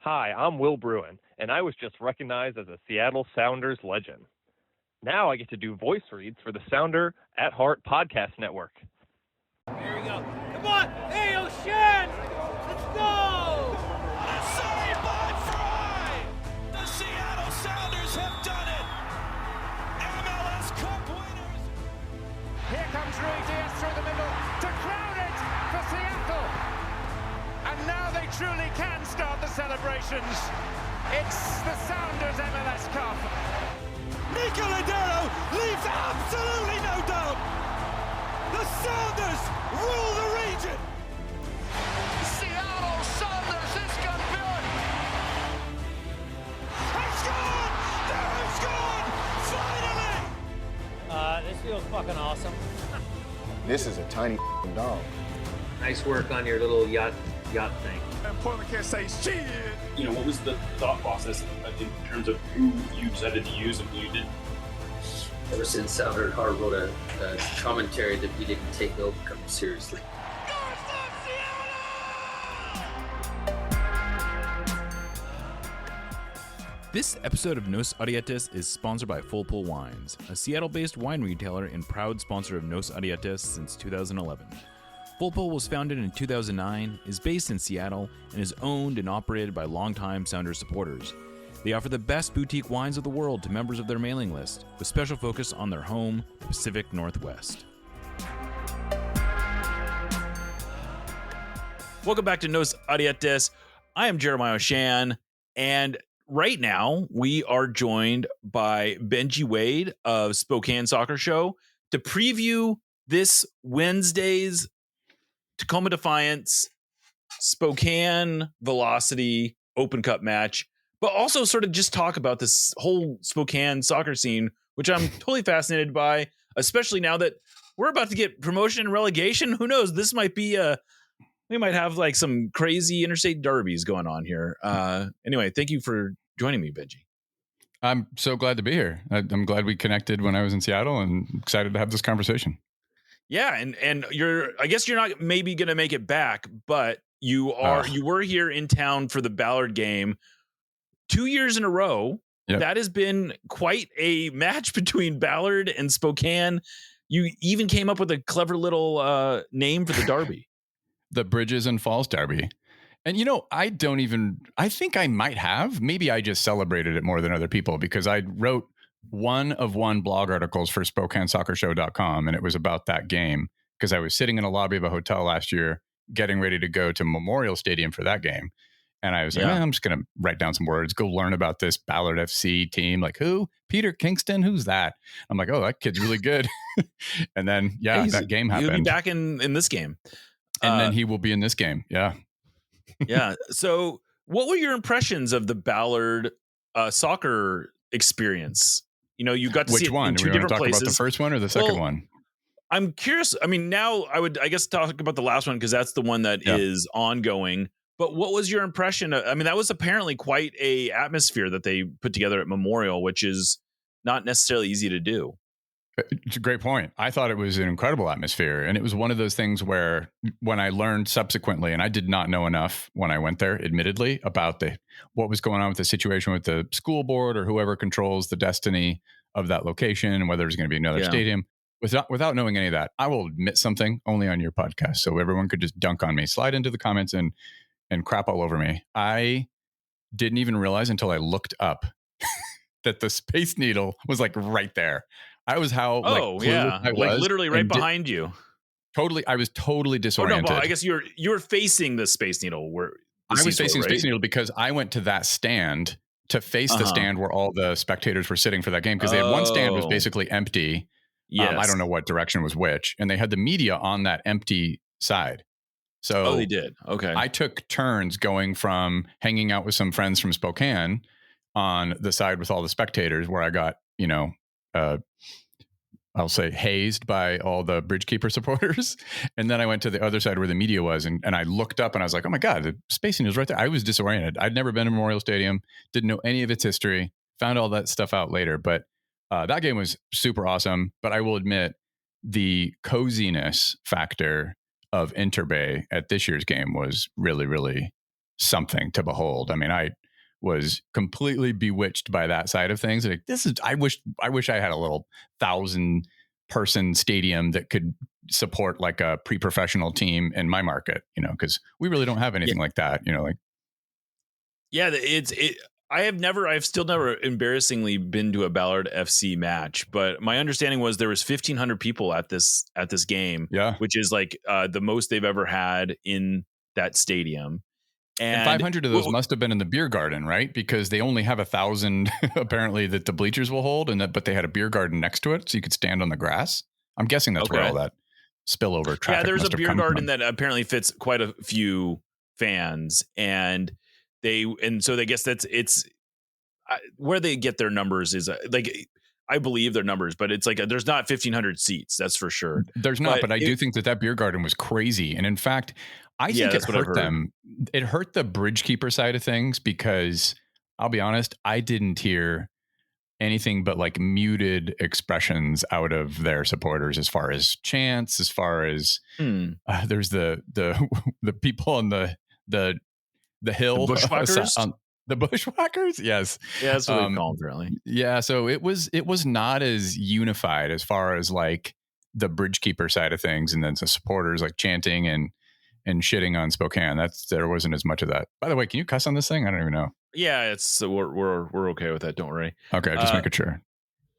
Hi, I'm Will Bruin, and I was just recognized as a Seattle Sounders legend. Now I get to do voice reads for the Sounder at Heart podcast network. Here we go. Come on! Hey, O'Shan! Let's go! What a save by Fry! The Seattle Sounders have done it! MLS Cup winners! Here comes Rui Diaz through the middle to crown it for Seattle! And now they truly can start the celebrations. It's the Sounders MLS Cup. Nico Ladero leaves absolutely no doubt! The Sounders rule the region! Seattle Sounders is campeón! It's gone! They're gone! Finally! This feels fucking awesome. This is a tiny dog. Nice work on your little yacht thing. And Portland can't say shit. You know, what was the thought process in terms of who you decided to use and who you didn't? Ever since Sounder at Heart wrote a commentary that we didn't take Overcome seriously. This episode of Nos Arietes is sponsored by Full Pull Wines, a Seattle-based wine retailer and proud sponsor of Nos Arietes since 2011. Full Pull was founded in 2009, is based in Seattle, and is owned and operated by longtime Sounders supporters. They offer the best boutique wines of the world to members of their mailing list, with special focus on their home, the Pacific Northwest. Welcome back to Nos Arietes. I am Jeremiah O'Shan, and right now we are joined by Benji Wade of Spokane Soccer Show to preview this Wednesday's Tacoma Defiance Spokane Velocity Open Cup match, but also sort of just talk about this whole Spokane soccer scene, which I'm totally fascinated by, especially now that we're about to get promotion and relegation. Who knows? This might be we might have like some crazy interstate derbies going on here. Anyway, thank you for joining me, Benji. I'm so glad to be here. I'm glad we connected when I was in Seattle and excited to have this conversation. Yeah, and I guess you're not maybe going to make it back, but you were here in town for the Ballard game 2 years in a row. Yep. That has been quite a match between Ballard and Spokane. You even came up with a clever little name for the derby. The Bridges and Falls Derby. And, you know, I think I might have. Maybe I just celebrated it more than other people because I wrote one of one blog articles for SpokaneSoccerShow.com, and it was about that game because I was sitting in a lobby of a hotel last year getting ready to go to Memorial Stadium for that game. And I was like, I'm just going to write down some words, go learn about this Ballard FC team. Like, who? Peter Kingston? Who's that? I'm like, oh, that kid's really good. And then, that game happened. He'll be back in this game. And then he will be in this game. Yeah. Yeah. So what were your impressions of the Ballard soccer experience? You know, you got to see it in two different places. About the first one or the second one? I'm curious. I mean, now I guess talk about the last one because that's the one that is ongoing. But what was your impression? I mean, that was apparently quite a atmosphere that they put together at Memorial, which is not necessarily easy to do. It's a great point. I thought it was an incredible atmosphere. And it was one of those things where when I learned subsequently, and I did not know enough when I went there, admittedly, about what was going on with the situation with the school board or whoever controls the destiny of that location and whether there's going to be another stadium. Without knowing any of that, I will admit something only on your podcast. So everyone could just dunk on me, slide into the comments and crap all over me. I didn't even realize until I looked up that the Space Needle was like right there. I was literally right behind you. Totally, I was totally disoriented. Oh, no, but I guess you're facing the Space Needle. I was facing Space Needle because I went to that stand to face the stand where all the spectators were sitting for that game because they had one stand was basically empty. Yes. I don't know what direction was which, and they had the media on that empty side. So they did. Okay, I took turns going from hanging out with some friends from Spokane on the side with all the spectators, where I got I'll say hazed by all the Bridgekeeper supporters. And then I went to the other side where the media was and I looked up and I was like, oh my God, the Space Needle is right there. I was disoriented. I'd never been to Memorial Stadium, didn't know any of its history, found all that stuff out later. But that game was super awesome. But I will admit the coziness factor of Interbay at this year's game was really, really something to behold. I mean, I was completely bewitched by that side of things. Like, I wish I had a little 1,000-person stadium that could support like a pre-professional team in my market, because we really don't have anything like that, like. Yeah, I've still never embarrassingly been to a Ballard FC match, but my understanding was there was 1,500 people at this game, which is like the most they've ever had in that stadium. And 500 of those must have been in the beer garden, right? Because they only have 1,000 apparently that the bleachers will hold, but they had a beer garden next to it, so you could stand on the grass. I'm guessing that's where all that spillover traffic. Yeah, there's a beer garden that apparently fits quite a few fans, and so I guess it's where they get their numbers is like, I believe their numbers, but it's like there's not 1,500 seats, that's for sure. There's not, but I do think that beer garden was crazy, and in fact, I think it hurt them. It hurt the bridgekeeper side of things because I'll be honest, I didn't hear anything but like muted expressions out of their supporters as far as chants, as far as there's the people on the hill, the bushwhackers. The bushwhackers, yes, yeah, that's what we call them, really. Yeah, so it was not as unified as far as like the bridgekeeper side of things, and then the supporters like chanting and shitting on Spokane. There wasn't as much of that. By the way, can you cuss on this thing? I don't even know. Yeah, we're okay with that. Don't worry. Okay, just making sure.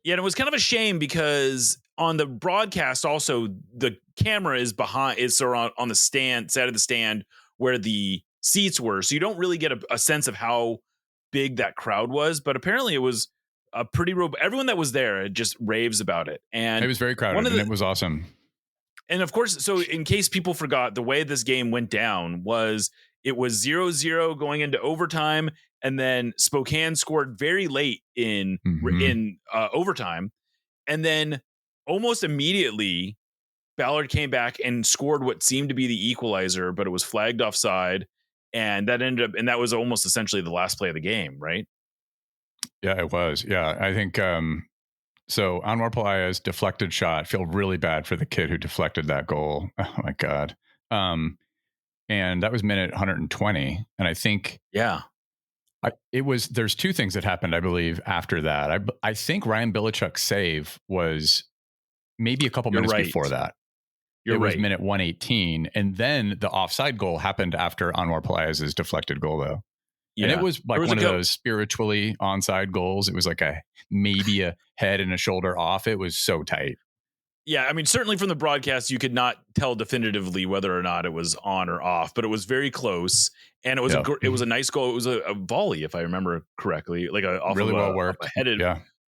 Yeah, and it was kind of a shame because on the broadcast, also the camera is on the side of the stand where the seats were, so you don't really get a sense of how big that crowd was. But apparently, it was a pretty everyone that was there just raves about it, and it was very crowded, and it was awesome. And of course, so in case people forgot, the way this game went down was it was 0-0 going into overtime, and then Spokane scored very late in overtime, and then almost immediately Ballard came back and scored what seemed to be the equalizer, but it was flagged offside, and that was almost essentially the last play of the game, right? Yeah, it was. Yeah, I think. So Anwar Pelaya's deflected shot, feel really bad for the kid who deflected that goal. Oh my God. And that was minute 120. And I think, there's two things that happened, I believe, after that. I think Ryan Bilichuk's save was maybe a couple minutes before that. It was minute 118. And then the offside goal happened after Anwar Pelaya's deflected goal, though. Yeah. And it was like one of those spiritually onside goals. It was like maybe a head and a shoulder off. It was so tight. Yeah, I mean, certainly from the broadcast, you could not tell definitively whether or not it was on or off, but it was very close, and it was a nice goal. It was a volley, if I remember correctly, like really well worked, headed.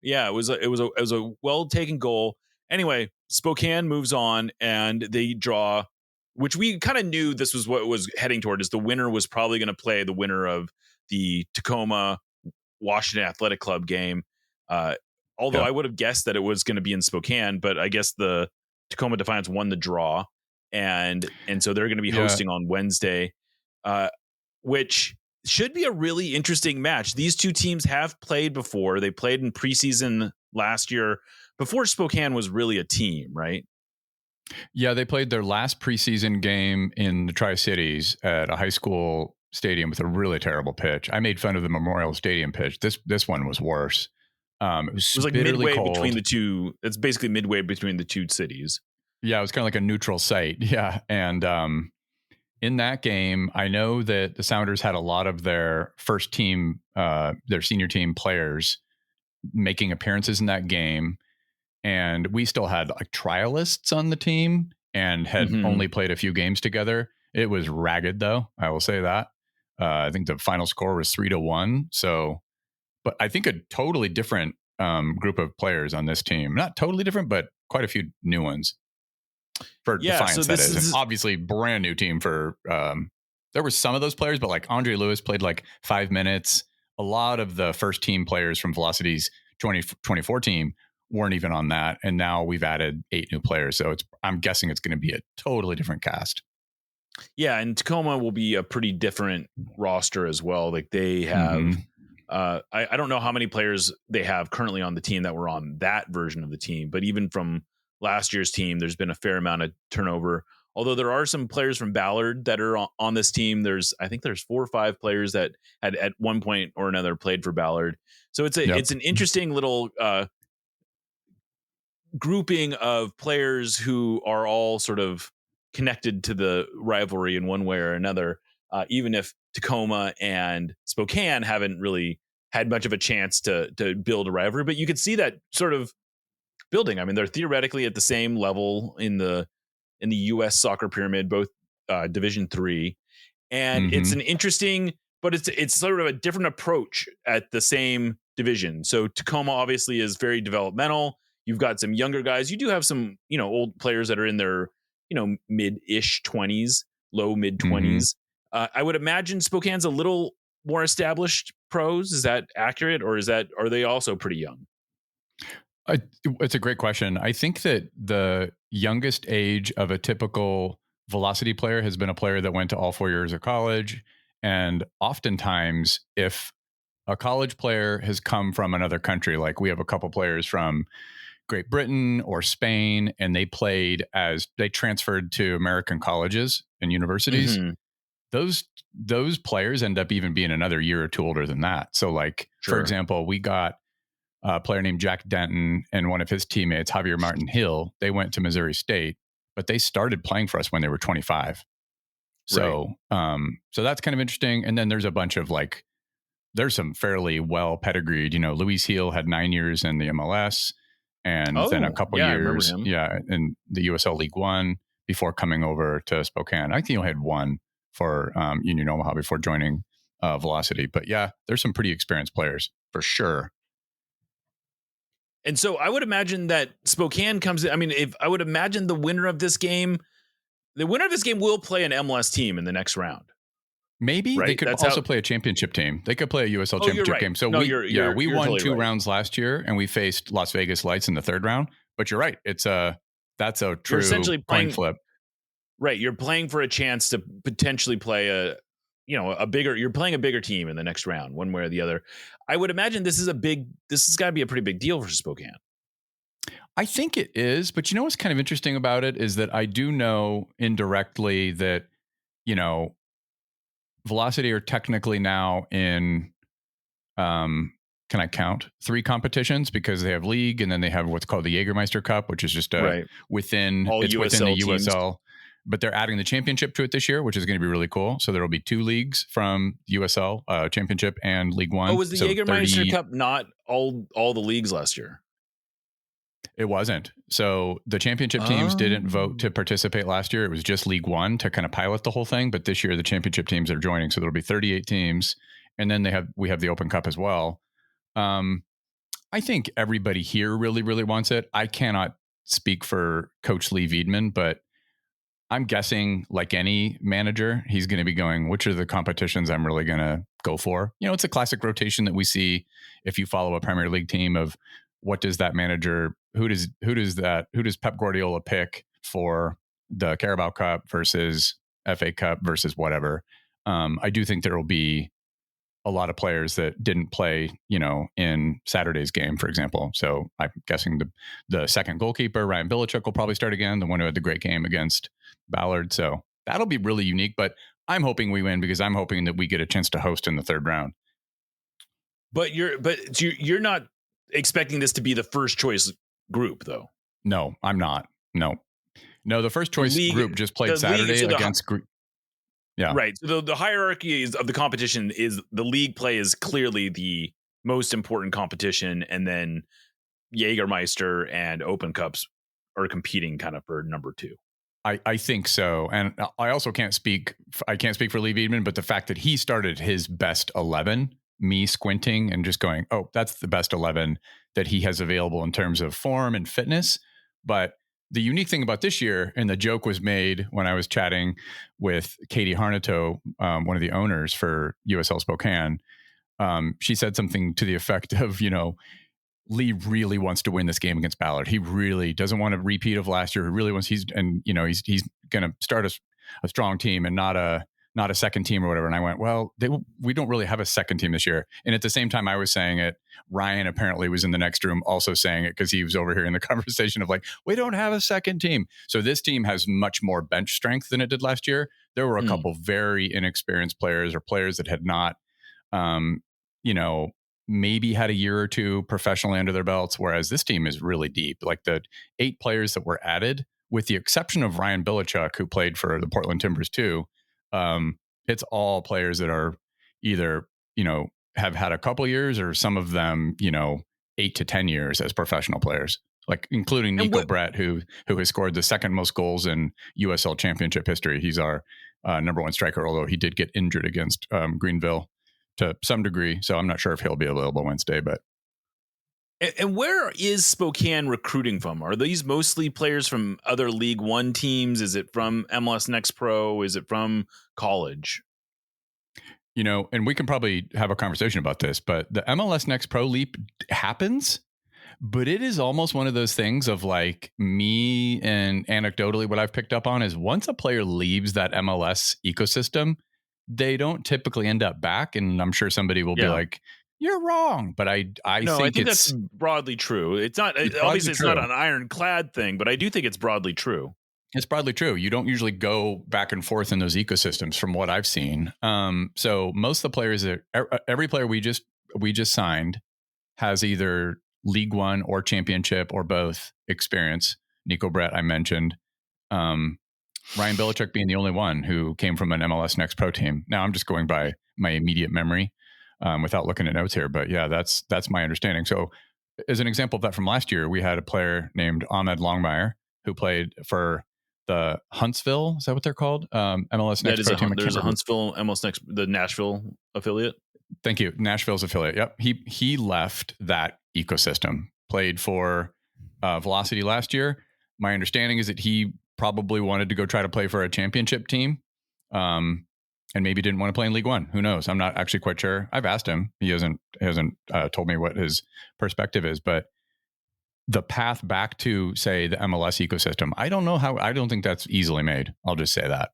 Yeah, it was a well taken goal. Anyway, Spokane moves on, and they draw, which we kind of knew this was what it was heading toward. Is the winner was probably going to play the winner of the Tacoma Washington Athletic Club game. Although I would have guessed that it was going to be in Spokane, but I guess the Tacoma Defiance won the draw, and so they're going to be hosting on Wednesday, which should be a really interesting match. These two teams have played before. They played in preseason last year before Spokane was really a team, right? Yeah, they played their last preseason game in the Tri-Cities at a high school stadium with a really terrible pitch. I made fun of the Memorial Stadium pitch. This one was worse. It was like midway cold between the two. It's basically midway between the two cities. Yeah, it was kind of like a neutral site. Yeah, and in that game, I know that the Sounders had a lot of their first team, their senior team players making appearances in that game, and we still had like trialists on the team and had only played a few games together. It was ragged, though. I will say that. I think the final score was 3-1. So. But I think a totally different group of players on this team. Not totally different, but quite a few new ones. For Defiance, so that is. And obviously, brand new team for... there were some of those players, but like Andre Lewis played like 5 minutes. A lot of the first team players from Velocity's 2024 team weren't even on that. And now we've added 8 new players. So I'm guessing it's going to be a totally different cast. Yeah, and Tacoma will be a pretty different roster as well. Like they have... I don't know how many players they have currently on the team that were on that version of the team, but even from last year's team, there's been a fair amount of turnover. Although there are some players from Ballard that are on this team. I think there's 4 or 5 players that had at one point or another played for Ballard. So it's an interesting little grouping of players who are all sort of connected to the rivalry in one way or another, even if Tacoma and Spokane haven't really had much of a chance to build a rivalry. But you could see that sort of building. I mean, they're theoretically at the same level in the U.S. soccer pyramid, both Division III, and it's an interesting, but it's sort of a different approach at the same division. So Tacoma obviously is very developmental. You've got some younger guys. You do have some, old players that are in their, mid-ish 20s, low mid 20s. I would imagine Spokane's a little more established pros. Is that accurate, or are they also pretty young? It's a great question. I think that the youngest age of a typical Velocity player has been a player that went to all 4 years of college. And oftentimes, if a college player has come from another country, like we have a couple players from Great Britain or Spain, and they transferred to American colleges and universities, those players end up even being another year or two older than that. So like, for example, we got a player named Jack Denton and one of his teammates, Javier Martin Hill. They went to Missouri State, but they started playing for us when they were 25. So, so that's kind of interesting. And then there's a bunch of there's some fairly well pedigreed, Luis Heel had 9 years in the MLS and then a couple years, in the USL League One before coming over to Spokane. I think he only had one for Union Omaha before joining Velocity. But yeah, there's some pretty experienced players for sure. And so I would imagine that Spokane comes in. I mean, I would imagine the winner of this game will play an MLS team in the next round. Maybe they could also play a championship team. They could play a USL championship game. So we won totally 2 rounds last year, and we faced Las Vegas Lights in the 3rd round. But you're right; that's a true coin flip. Right, you're playing for a chance to potentially play you're playing a bigger team in the next round, one way or the other. I would imagine this has got to be a pretty big deal for Spokane. I think it is, but what's kind of interesting about it is that I do know indirectly that, Velocity are technically now in, can I count 3 competitions, because they have league and then they have what's called the Jägermeister Cup, which is just within the USL. But they're adding the championship to it this year, which is going to be really cool. So there will be 2 leagues from USL championship and League One. Oh, was the Jägermeister Cup not all the leagues last year? It wasn't. So the championship teams didn't vote to participate last year. It was just League One to kind of pilot the whole thing. But this year the championship teams are joining. So there'll be 38 teams. And then we have the Open Cup as well. I think everybody here really, really wants it. I cannot speak for Coach Lee Wiedemann, but I'm guessing, like any manager, he's going to be going, which are the competitions I'm really going to go for? It's a classic rotation that we see if you follow a Premier League team of what does that manager, who does Pep Guardiola pick for the Carabao Cup versus FA Cup versus whatever. I do think there will be a lot of players that didn't play, in Saturday's game, for example. So I'm guessing the second goalkeeper, Ryan Bilichuk, will probably start again, the one who had the great game against Ballard. So that'll be really unique, but I'm hoping we win because I'm hoping that we get a chance to host in the 3rd round. But you're not expecting this to be the first choice group, though. No, I'm not. No, the first choice group just played Saturday against group. Yeah. Right. So the hierarchy of the competition is the league play is clearly the most important competition. And then Jägermeister and Open Cups are competing kind of for number 2. I think so. And I also can't speak for Lee Wiedemann, but the fact that he started his best 11, me squinting and just going, oh, that's the best 11 that he has available in terms of form and fitness. But the unique thing about this year, and the joke was made when I was chatting with Katie Harnato, one of the owners for USL Spokane, she said something to the effect of, Lee really wants to win this game against Ballard. He really doesn't want a repeat of last year. He really wants, he's going to start a strong team and not not a second team or whatever. And I went, well, we don't really have a second team this year. And at the same time I was saying it, Ryan apparently was in the next room also saying it because he was over here in the conversation of like, we don't have a second team. So this team has much more bench strength than it did last year. There were a couple very inexperienced players or players that had not, maybe had a year or two professionally under their belts, whereas this team is really deep. Like the 8 players that were added, with the exception of Ryan Belichick, who played for the Portland Timbers too, it's all players that are either, have had a couple years or some of them, 8 to 10 years as professional players, like including Nico Brett, who has scored the second most goals in USL Championship history. He's our number 1 striker, although he did get injured against Greenville to some degree. So I'm not sure if he'll be available Wednesday, but. And where is Spokane recruiting from? Are these mostly players from other League One teams? Is it from MLS Next Pro? Is it from college? And we can probably have a conversation about this, but the MLS Next Pro leap happens, but it is almost one of those things of like me and anecdotally what I've picked up on is once a player leaves that MLS ecosystem, they don't typically end up back. And I'm sure somebody will be like, you're wrong, but I think that's broadly true. It's not obviously it's not an ironclad thing, but I do think it's broadly true. It's broadly true. You don't usually go back and forth in those ecosystems, from what I've seen. So most of the players, every player we just signed has either League One or Championship or both experience. Nico Brett, I mentioned. Ryan Belichick being the only one who came from an MLS Next Pro team. Now I'm just going by my immediate memory. Without looking at notes here, but yeah, that's my understanding. So as an example of that from last year, we had a player named Ahmed Longmire who played for the Huntsville. Is that what they're called? MLS Next Pro team. There's a Huntsville MLS Next, the Nashville affiliate. Thank you. Nashville's affiliate. Yep. He left that ecosystem, played for Velocity last year. My understanding is that he probably wanted to go try to play for a championship team. And maybe didn't want to play in League One. Who knows? I'm not actually quite sure. I've asked him. He hasn't told me what his perspective is. But the path back to, say, the MLS ecosystem, I don't know how. I don't think that's easily made. I'll just say that.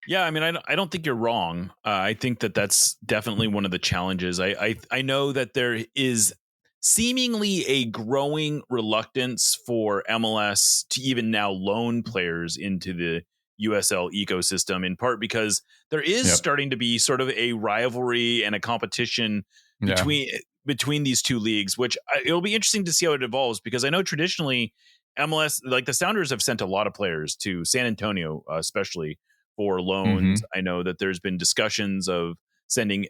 Yeah, I mean, I don't think you're wrong. I think that's definitely one of the challenges. I know that there is seemingly a growing reluctance for MLS to even now loan players into the USL ecosystem, in part because there is starting to be sort of a rivalry and a competition between these two leagues, which it'll be interesting to see how it evolves, because I know traditionally MLS, like the Sounders, have sent a lot of players to San Antonio, especially for loans. I know that there's been discussions of sending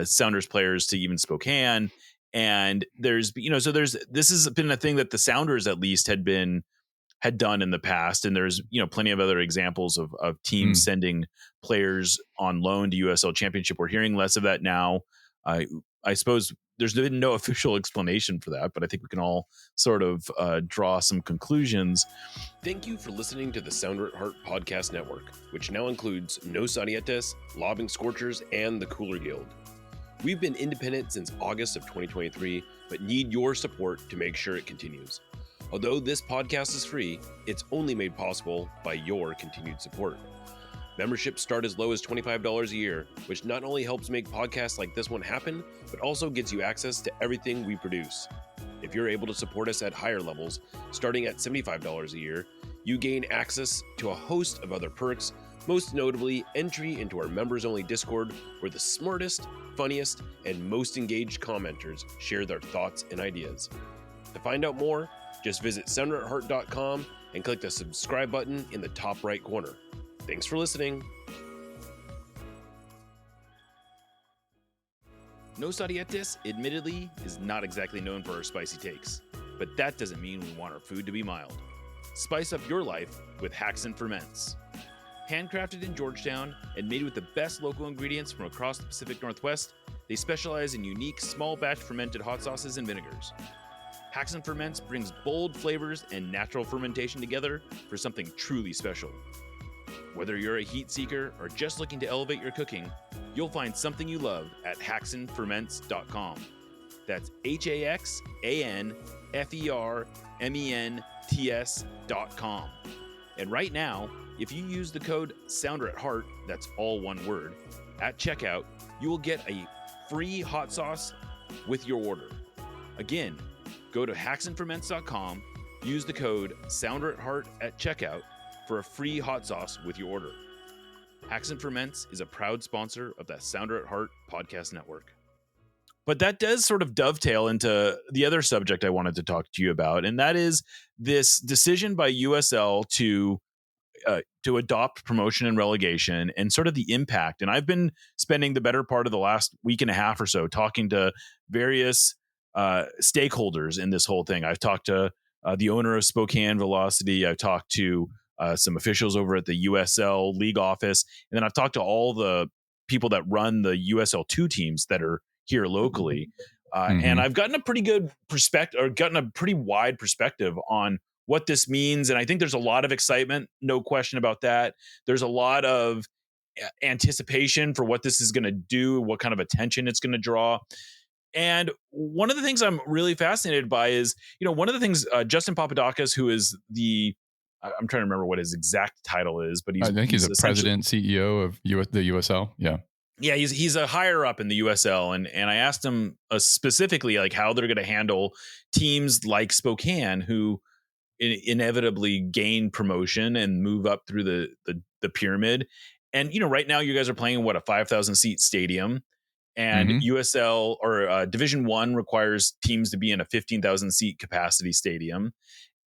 Sounders players to even Spokane, and this has been a thing that the Sounders at least had done in the past, and there's plenty of other examples of teams sending players on loan to USL Championship. We're hearing less of that now. I suppose there's been no official explanation for that, but I think we can all sort of draw some conclusions. Thank you for listening to the Sounder at Heart podcast network, which now includes Nos Arietes, Lobbing Scorchers, and the Cooler Guild. We've been independent since August of 2023, but need your support to make sure it continues. Although this podcast is free, it's only made possible by your continued support. Memberships start as low as $25 a year, which not only helps make podcasts like this one happen, but also gets you access to everything we produce. If you're able to support us at higher levels, starting at $75 a year, you gain access to a host of other perks, most notably entry into our members-only Discord, where the smartest, funniest, and most engaged commenters share their thoughts and ideas. To find out more, just visit sounderatheart.com and click the subscribe button in the top right corner. Thanks for listening. Nos Arietes, admittedly, is not exactly known for our spicy takes, but that doesn't mean we want our food to be mild. Spice up your life with Haxon Ferments. Handcrafted in Georgetown and made with the best local ingredients from across the Pacific Northwest, they specialize in unique small batch fermented hot sauces and vinegars. Haxon Ferments brings bold flavors and natural fermentation together for something truly special. Whether you're a heat seeker or just looking to elevate your cooking, you'll find something you love at haxonferments.com. That's HAXANFERMENTS.com. And right now, If you use the code Sounder at Heart, that's all one word, at checkout, you will get a free hot sauce with your order. Again, go to hacksandferments.com, use the code Sounder at Heart at checkout for a free hot sauce with your order. Hacks and Ferments is a proud sponsor of the Sounder at Heart podcast network. But that does sort of dovetail into the other subject I wanted to talk to you about, and that is this decision by USL to adopt promotion and relegation and sort of the impact. And I've been spending the better part of the last week and a half or so talking to various stakeholders in this whole thing. I've talked to the owner of Spokane Velocity. I've talked to some officials over at the USL league office. And then I've talked to all the people that run the USL 2 teams that are here locally. And I've gotten a pretty good perspective, or gotten a pretty wide perspective on what this means. And I think there's a lot of excitement, no question about that. There's a lot of anticipation for what this is going to do, what kind of attention it's going to draw. And one of the things I'm really fascinated by is, one of the things Justin Papadakis, who is I'm trying to remember what his exact title is, but I think he's a president, CEO of the USL. Yeah. Yeah, he's a higher up in the USL, and I asked him specifically like how they're going to handle teams like Spokane who inevitably gain promotion and move up through the pyramid. And right now you guys are playing a 5,000 seat stadium, and USL or Division 1 requires teams to be in a 15,000 seat capacity stadium,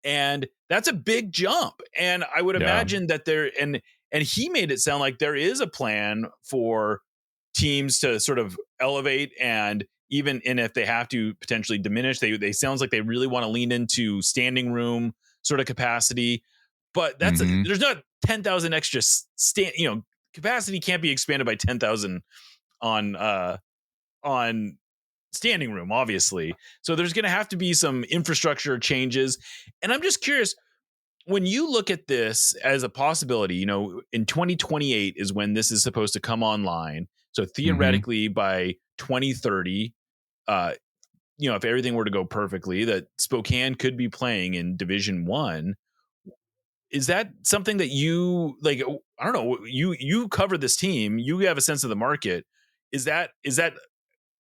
and that's a big jump. And I would imagine that and he made it sound like there is a plan for teams to sort of elevate, and even if they have to potentially diminish, they sounds like they really want to lean into standing room sort of capacity. But that's there's not 10,000 extra capacity can't be expanded by 10,000 on standing room, obviously. So there's going to have to be some infrastructure changes. And I'm just curious, when you look at this as a possibility, in 2028 is when this is supposed to come online. So theoretically by 2030, if everything were to go perfectly, that Spokane could be playing in Division 1. Is that something that you like? I don't know. You cover this team. You have a sense of the market. Is that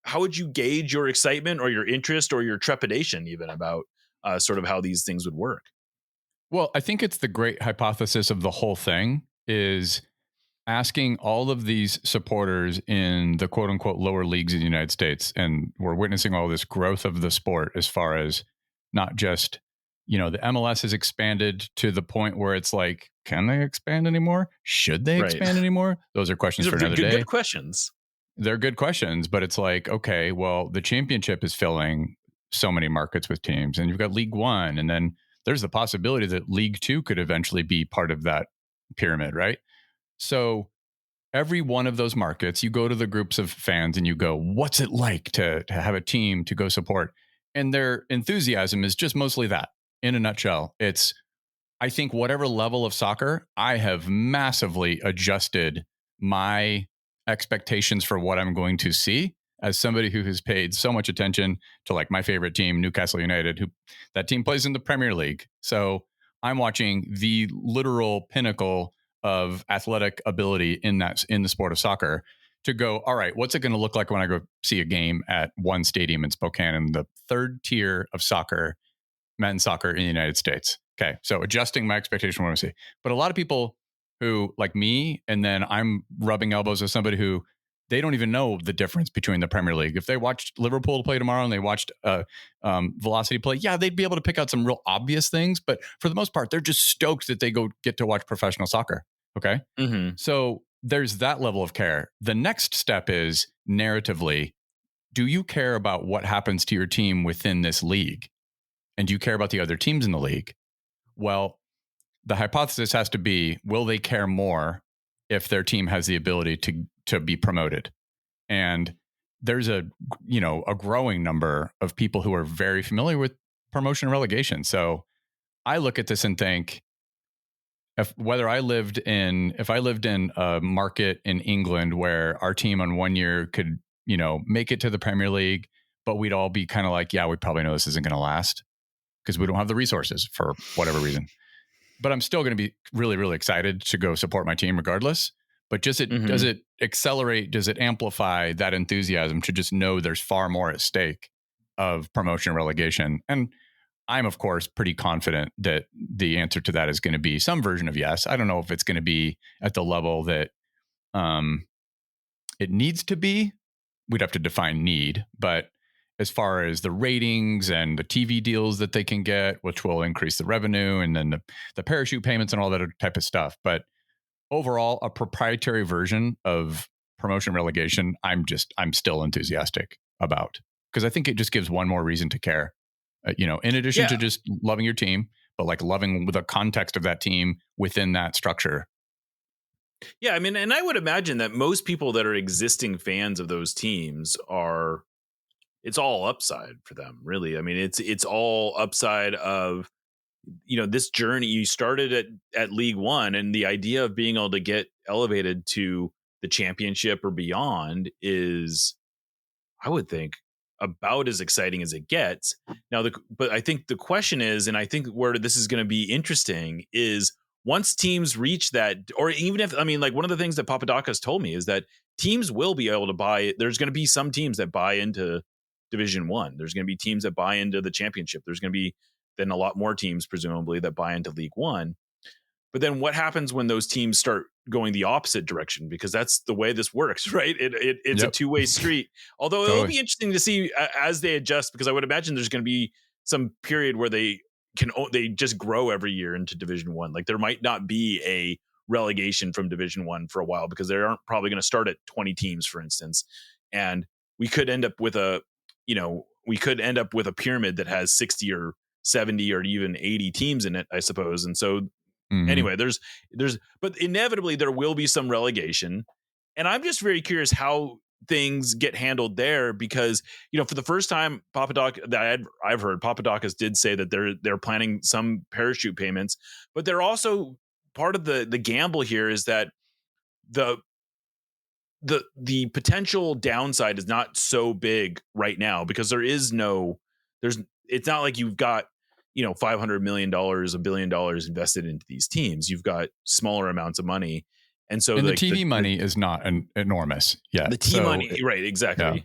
how would you gauge your excitement or your interest or your trepidation even about sort of how these things would work? Well, I think it's the great hypothesis of the whole thing is asking all of these supporters in the quote unquote lower leagues in the United States. And we're witnessing all this growth of the sport as far as not just, the MLS has expanded to the point where it's like, can they expand anymore? Should they expand anymore? Those are questions for another day. Good questions. They're good questions, but it's like, okay, well, the championship is filling so many markets with teams, and you've got League One, and then there's the possibility that League Two could eventually be part of that pyramid, right? So every one of those markets, you go to the groups of fans and you go, what's it like to have a team to go support? And their enthusiasm is just mostly that. In a nutshell, it's, I think whatever level of soccer, I have massively adjusted my expectations for what I'm going to see as somebody who has paid so much attention to like my favorite team, Newcastle United, who that team plays in the Premier League. So I'm watching the literal pinnacle of athletic ability in the sport of soccer to go, all right, what's it going to look like when I go see a game at one stadium in Spokane in the third tier of soccer, men's soccer in the United States? Okay. So adjusting my expectation for what I see. But a lot of people who like me, and then I'm rubbing elbows with somebody who they don't even know the difference between the Premier League. If they watched Liverpool play tomorrow and they watched Velocity play, yeah, they'd be able to pick out some real obvious things. But for the most part, they're just stoked that they get to watch professional soccer. Okay. So there's that level of care. The next step is narratively, do you care about what happens to your team within this league? And do you care about the other teams in the league? Well, the hypothesis has to be, will they care more if their team has the ability to be promoted? And there's a growing number of people who are very familiar with promotion and relegation. So I look at this and think, if I lived in a market in England where our team on one year could, make it to the Premier League, but we'd all be kind of like, yeah, we probably know this isn't going to last because we don't have the resources for whatever reason. but I'm still going to be really, really excited to go support my team regardless. But does it accelerate? Does it amplify that enthusiasm to just know there's far more at stake of promotion and relegation? And I'm, of course, pretty confident that the answer to that is going to be some version of yes. I don't know if it's going to be at the level that it needs to be. We'd have to define need. But as far as the ratings and the TV deals that they can get, which will increase the revenue, and then the parachute payments and all that type of stuff. But overall, a proprietary version of promotion relegation, I'm still enthusiastic about, because I think it just gives one more reason to care. In addition to just loving your team, but like loving the context of that team within that structure. Yeah, I mean, and I would imagine that most people that are existing fans of those teams it's all upside for them, really. I mean, it's all upside of, this journey. You started at League One, and the idea of being able to get elevated to the championship or beyond is, I would think, about as exciting as it gets. Now, but I think the question is, and I think where this is going to be interesting is, once teams reach that, or even if, one of the things that Papadakis told me is that teams will be able to buy. There's going to be some teams that buy into Division One. There's going to be teams that buy into the championship. There's going to be then a lot more teams, presumably, that buy into League One. But then what happens when those teams start going the opposite direction? Because that's the way this works, right? It's a two-way street. Although it'll be interesting to see as they adjust, because I would imagine there's going to be some period where they just grow every year into Division One. Like, there might not be a relegation from Division One for a while, because they aren't probably going to start at 20 teams, for instance. And we could end up with a pyramid that has 60 or 70 or even 80 teams in it, I suppose. And so anyway, but inevitably there will be some relegation. And I'm just very curious how things get handled there, because, for the first time, I've heard Papadakis did say that they're planning some parachute payments, but they're also part of the gamble here is that the potential downside is not so big right now, because it's not like you've got, $500 million, $1 billion invested into these teams. You've got smaller amounts of money. And so the TV money is not enormous yet. The TV money, right. Exactly. Yeah.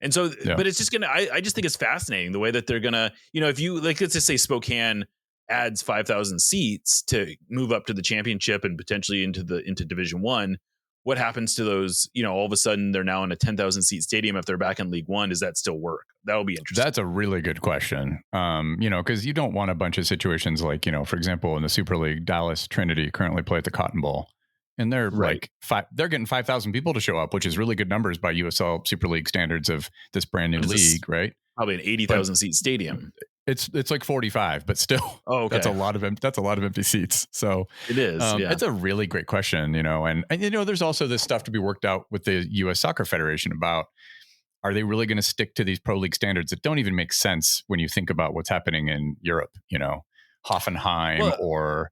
And so, but it's just I just think it's fascinating the way that they're gonna, if you let's just say Spokane adds 5,000 seats to move up to the championship and potentially into Division One. What happens to those? All of a sudden they're now in a 10,000 seat stadium. If they're back in League One, does that still work? That'll be interesting. That's a really good question. Because you don't want a bunch of situations like, for example, in the Super League, Dallas Trinity currently play at the Cotton Bowl, and they're they're getting 5,000 people to show up, which is really good numbers by USL Super League standards of this brand new league, right? Probably an 80,000 seat stadium. It's like 45, but still, that's a lot of empty seats. So it is. It's a really great question, and there's also this stuff to be worked out with the U.S. Soccer Federation about, are they really going to stick to these pro league standards that don't even make sense when you think about what's happening in Europe? Hoffenheim or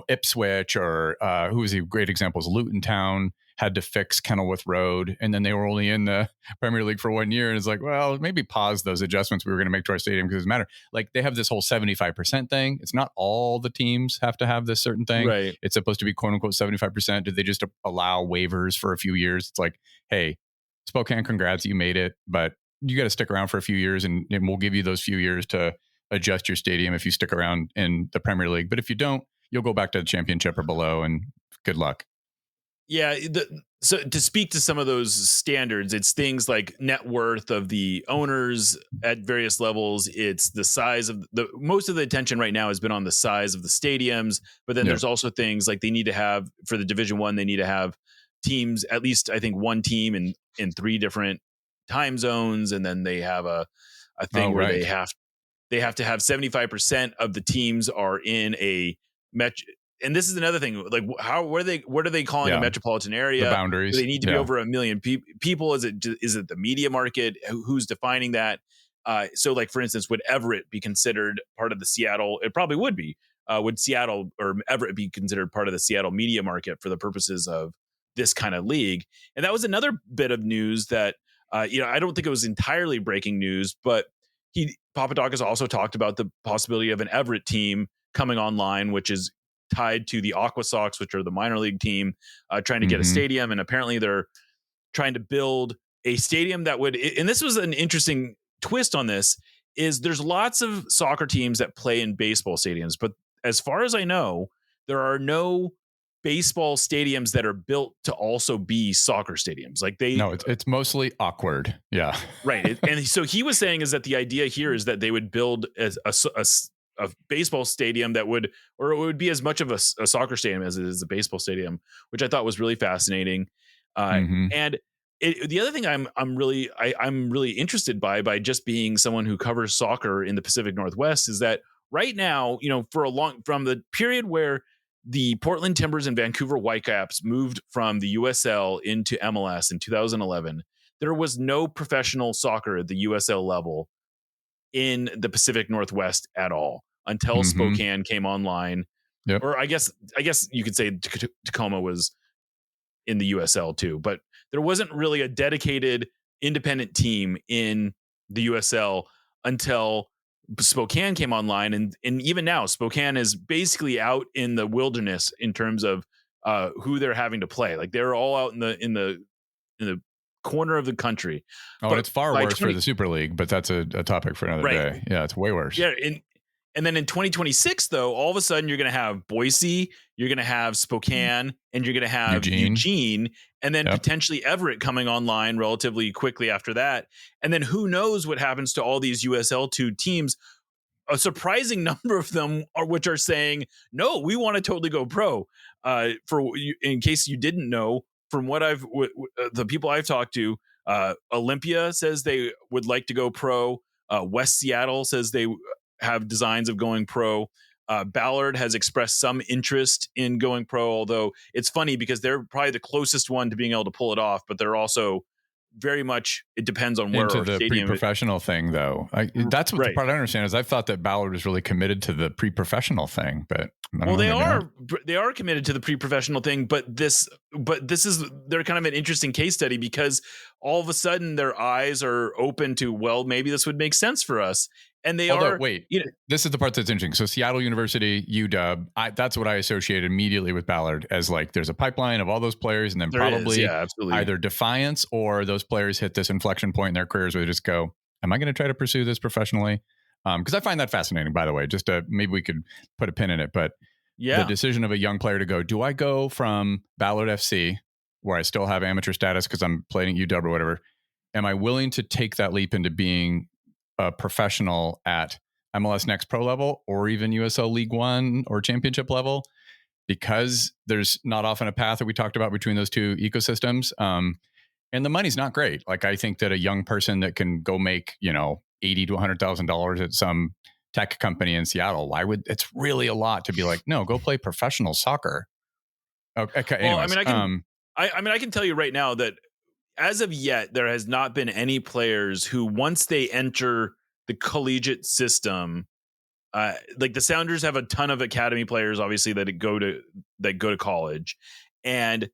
Ipswich, or who was a great example is Luton Town had to fix Kenilworth Road, and then they were only in the Premier League for 1 year, and it's like, well, maybe pause those adjustments we were going to make to our stadium, because it doesn't matter. Like, they have this whole 75% thing. It's not all the teams have to have this certain thing. Right. It's supposed to be quote unquote 75%. Did they just allow waivers for a few years? It's like, hey, Spokane, congrats, you made it, but you got to stick around for a few years, and we'll give you those few years to adjust your stadium if you stick around in the Premier League. But if you don't, you'll go back to the championship or below, and good luck. Yeah. So to speak to some of those standards, it's things like net worth of the owners at various levels. It's the size of most of the attention right now has been on the size of the stadiums, but then there's also things like they need to have for the Division One, they need to have teams, at least I think one team in 3 different time zones. And then they have a thing where they have to have 75% of the teams are in a metro. And this is another thing, like what are they calling a metropolitan area? The boundaries. Do they need to be over 1 million people? Is it the media market? Who's defining that? So like, for instance, would Everett be considered part of the Seattle? It probably would be. Would Seattle or Everett be considered part of the Seattle media market for the purposes of this kind of league? And that was another bit of news that, I don't think it was entirely breaking news, but Papadakis also talked about the possibility of an Everett team coming online, which is tied to the Aqua Sox, which are the minor league team, trying to get a stadium. And apparently they're trying to build a stadium that would, and this was an interesting twist on this, is there's lots of soccer teams that play in baseball stadiums, but as far as I know, there are no baseball stadiums that are built to also be soccer stadiums. Like it's mostly awkward. Yeah. Right. And so he was saying is that the idea here is that they would build a baseball stadium that would, or it would be as much of a soccer stadium as it is a baseball stadium, which I thought was really fascinating. And the other thing I'm really interested by just being someone who covers soccer in the Pacific Northwest is that right now, from the period where the Portland Timbers and Vancouver Whitecaps moved from the USL into MLS in 2011, there was no professional soccer at the USL level in the Pacific Northwest at all until Spokane came online. Yep. Or I guess you could say Tacoma was in the USL too, but there wasn't really a dedicated independent team in the USL until Spokane came online. And even now Spokane is basically out in the wilderness in terms of who they're having to play. Like they're all out in the corner of the country. Oh, but it's far worse for the Super League, but that's a topic for another day. Yeah, it's way worse. Yeah, and then in 2026, though, all of a sudden you're going to have Boise, you're going to have Spokane, and you're going to have Eugene, and then potentially Everett coming online relatively quickly after that. And then who knows what happens to all these USL2 teams. A surprising number of them which are saying, no, we want to totally go pro. In case you didn't know, from what the people I've talked to, Olympia says they would like to go pro. West Seattle says they have designs of going pro. Ballard has expressed some interest in going pro, although it's funny because they're probably the closest one to being able to pull it off, but they're also very much, it depends on where into our the stadium pre-professional thing, though. That's what the part I understand is I thought that Ballard was really committed to the pre-professional thing, but they are committed to the pre-professional thing, but they're kind of an interesting case study because all of a sudden their eyes are open to, well, maybe this would make sense for us. And this is the part that's interesting. So Seattle University, UW, that's what I associated immediately with Ballard as like, there's a pipeline of all those players and then probably either Defiance or those players hit this inflection point in their careers where they just go, am I going to try to pursue this professionally? Because I find that fascinating, by the way, just maybe we could put a pin in it. But the decision of a young player to go, do I go from Ballard FC where I still have amateur status because I'm playing at UW or whatever? Am I willing to take that leap into being a professional at MLS Next Pro level or even USL League One or Championship level? Because there's not often a path that we talked about between those two ecosystems. And the money's not great. Like I think that a young person that can go make, $80,000 to $100,000 at some tech company in Seattle, it's really a lot to be like, no, go play professional soccer. Okay. Well, anyways, I can tell you right now that as of yet, there has not been any players who, once they enter the collegiate system, like the Sounders have a ton of academy players, obviously that go to college, and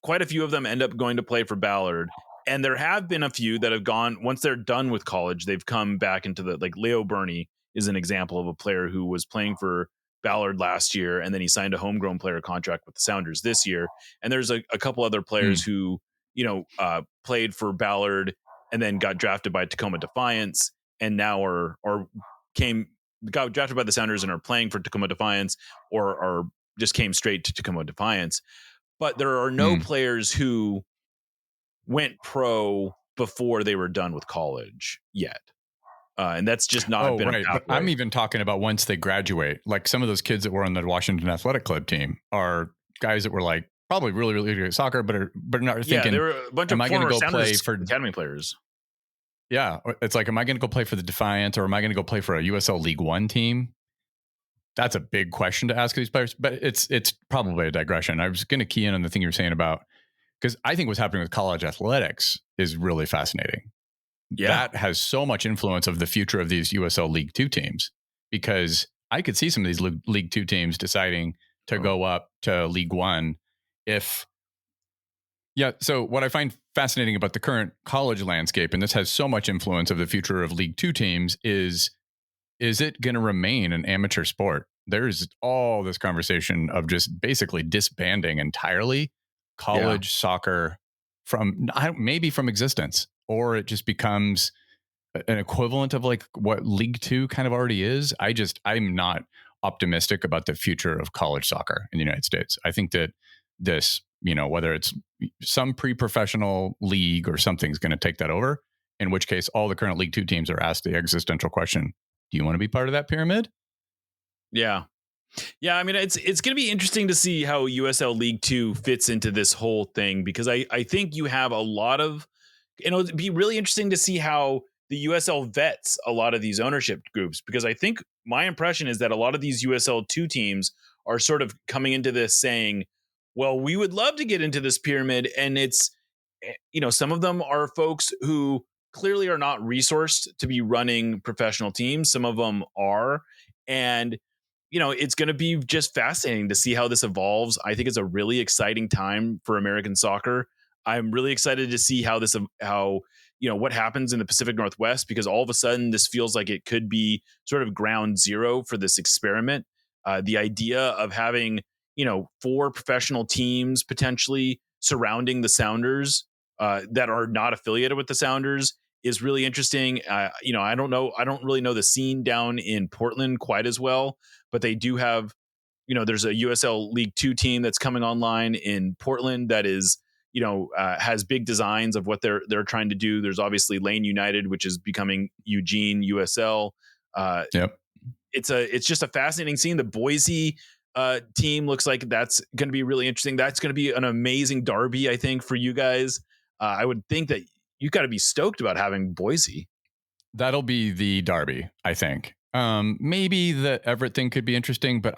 quite a few of them end up going to play for Ballard. And there have been a few that have gone, once they're done with college, they've come back into like Leo Burney is an example of a player who was playing for Ballard last year, and then he signed a homegrown player contract with the Sounders this year. And there's a couple other players who played for Ballard and then got drafted by Tacoma Defiance and now got drafted by the Sounders and are playing for Tacoma Defiance or just came straight to Tacoma Defiance. But there are no players who went pro before they were done with college yet. And that's just not been a pathway. But I'm even talking about once they graduate, like some of those kids that were on the Washington Athletic Club team are guys that were like, probably really, really good at soccer, but not thinking, there were a bunch of former Sounders academy players. Yeah. It's like, am I going to go play for the Defiant or am I going to go play for a USL League One team? That's a big question to ask these players, but it's probably a digression. I was going to key in on the thing you were saying about, because I think what's happening with college athletics is really fascinating. Yeah. That has so much influence of the future of these USL League Two teams, because I could see some of these League Two teams deciding to go up to League One. So what I find fascinating about the current college landscape, and this has so much influence of the future of League Two teams, is it going to remain an amateur sport? there's all this conversation of just basically disbanding entirely college soccer from maybe from existence, or it just becomes an equivalent of like what League Two kind of already is. I'm not optimistic about the future of college soccer in the United States. I think that this, whether it's some pre-professional league or something's going to take that over, in which case all the current League Two teams are asked the existential question, do you want to be part of that pyramid? Yeah. Yeah, I mean, it's going to be interesting to see how USL League Two fits into this whole thing, because I think you have a lot of, it'd be really interesting to see how the USL vets a lot of these ownership groups, because I think my impression is that a lot of these USL 2 teams are sort of coming into this saying, well, we would love to get into this pyramid. And it's, some of them are folks who clearly are not resourced to be running professional teams. Some of them are. And it's going to be just fascinating to see how this evolves. I think it's a really exciting time for American soccer. I'm really excited to see how what happens in the Pacific Northwest, because all of a sudden this feels like it could be sort of ground zero for this experiment. The idea of having, 4 professional teams potentially surrounding the Sounders that are not affiliated with the Sounders is really interesting. I don't really know the scene down in Portland quite as well, but they do have, there's a USL League 2 team that's coming online in Portland that is, has big designs of what they're trying to do. There's obviously Lane United, which is becoming Eugene USL. Yep. It's just a fascinating scene. The Boise team looks like that's going to be really interesting. That's going to be an amazing derby, I think, for you guys. I would think that you got to be stoked about having Boise. That'll be the derby, I think. Maybe the Everett thing could be interesting, but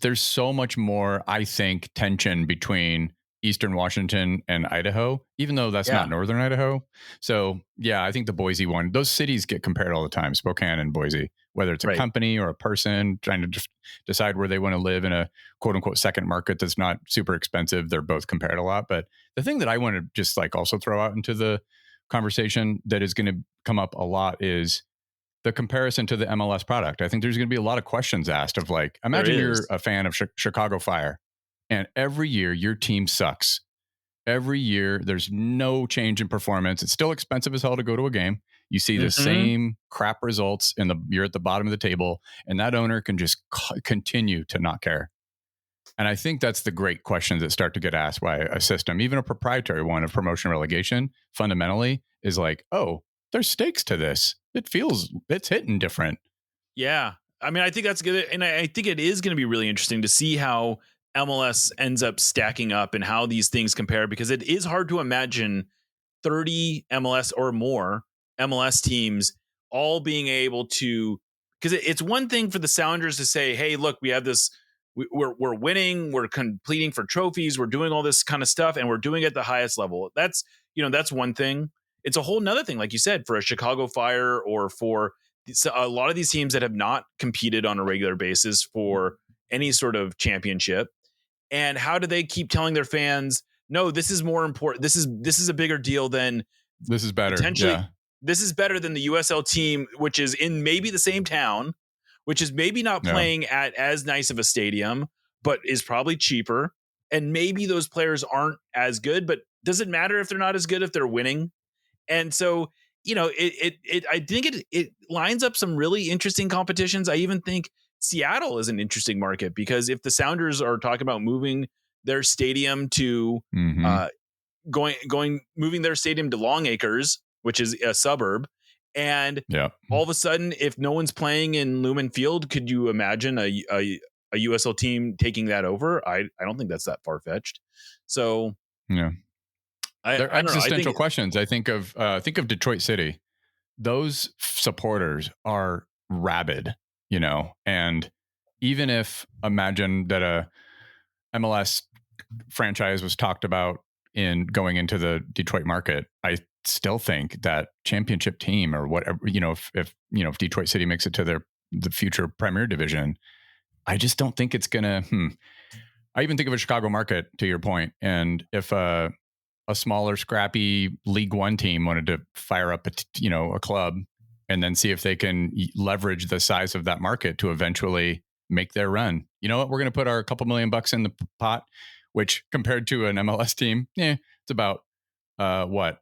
there's so much more, I think, tension between Eastern Washington and Idaho, even though that's not Northern Idaho. So yeah, I think the Boise one, those cities get compared all the time, Spokane and Boise, whether it's a company or a person trying to decide where they want to live in a quote unquote second market that's not super expensive. They're both compared a lot. But the thing that I want to just like also throw out into the conversation that is going to come up a lot is the comparison to the MLS product. I think there's going to be a lot of questions asked of like, imagine you're a fan of Chicago Fire, and every year your team sucks. Every year there's no change in performance. It's still expensive as hell to go to a game. You see the same crap results you're at the bottom of the table, and that owner can just continue to not care. And I think that's the great questions that start to get asked by a system, even a proprietary one of promotion relegation, fundamentally is like, oh, there's stakes to this. It's hitting different. Yeah. I mean, I think that's good. And I think it is going to be really interesting to see how MLS ends up stacking up and how these things compare, because it is hard to imagine 30 MLS or more MLS teams all being able to, because it's one thing for the Sounders to say, hey, look, we have this, we're winning, we're completing for trophies, we're doing all this kind of stuff, and we're doing it at the highest level. That's one thing. It's a whole nother thing, like you said, for a Chicago Fire or for a lot of these teams that have not competed on a regular basis for any sort of championship. And how do they keep telling their fans, no, this is more important. This is a bigger deal than this is better. Potentially, yeah. This is better than the USL team, which is in maybe the same town, which is maybe not playing at as nice of a stadium, but is probably cheaper. And maybe those players aren't as good, but does it matter if they're not as good if they're winning? And so, I think it lines up some really interesting competitions. I even think Seattle is an interesting market, because if the Sounders are talking about moving their stadium to moving their stadium to Long Acres, which is a suburb, and all of a sudden, if no one's playing in Lumen Field, could you imagine a USL team taking that over? I don't think that's that far fetched. So yeah. They're existential questions. I think of Detroit City. Those supporters are rabid, and even if imagine that a MLS franchise was talked about in going into the Detroit market, I still think that championship team or whatever, if Detroit City makes it to the future Premier Division, I just don't think it's gonna. I even think of a Chicago market, to your point, and if a smaller, scrappy League One team wanted to fire up a club and then see if they can leverage the size of that market to eventually make their run. You know what? We're going to put our couple $1 million in the pot, which compared to an MLS team, it's about what?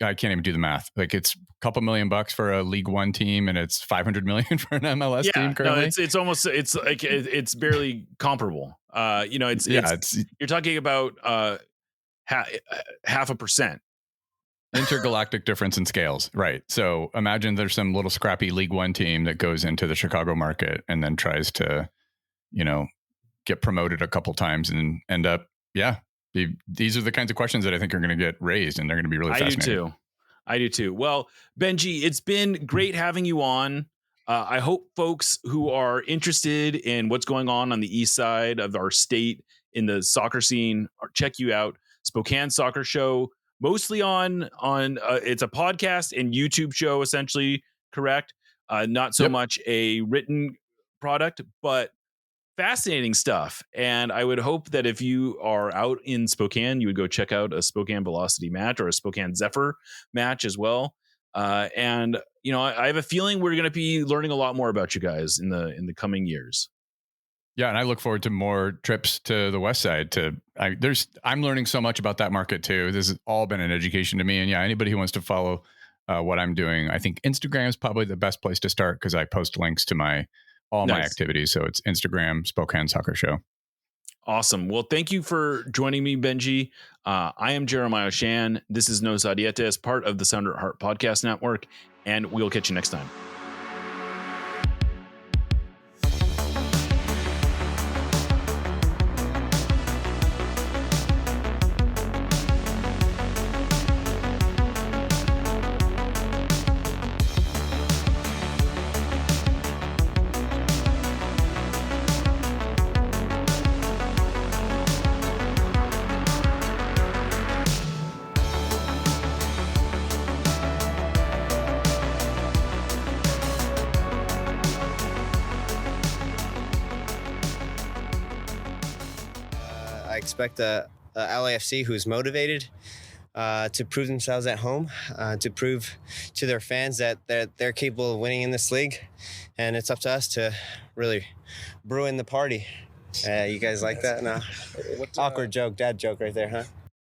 I can't even do the math. Like it's a couple $1 million for a League One team, and it's 500 million for an MLS team currently. No, it's almost like it's barely comparable. It's you're talking about 0.5%. Intergalactic difference in scales, right? So imagine there's some little scrappy League One team that goes into the Chicago market and then tries to, get promoted a couple times and end up, these are the kinds of questions that I think are going to get raised, and they're going to be really fascinating. I do too. Well, Benji, it's been great having you on. I hope folks who are interested in what's going on the east side of our state in the soccer scene check you out. Spokane Soccer Show, mostly on it's a podcast and YouTube show, essentially, correct? Not so much a written product, but fascinating stuff. And I would hope that if you are out in Spokane, you would go check out a Spokane Velocity match or a Spokane Zephyr match as well. I have a feeling we're going to be learning a lot more about you guys in the coming years. Yeah, and I look forward to more trips to the west side. I'm learning so much about that market too. This has all been an education to me. And anybody who wants to follow what I'm doing, I think Instagram is probably the best place to start because I post links to my activities. So it's Instagram, Spokane Soccer Show. Awesome. Well, thank you for joining me, Benji. I am Jeremiah Shan. This is Nos Adietes, part of the Sounder at Heart Podcast Network, and we'll catch you next time. I expect a LAFC who's motivated to prove themselves at home, to prove to their fans that they're capable of winning in this league. And it's up to us to really brew in the party. You guys like that? No? Awkward joke, dad joke right there, huh?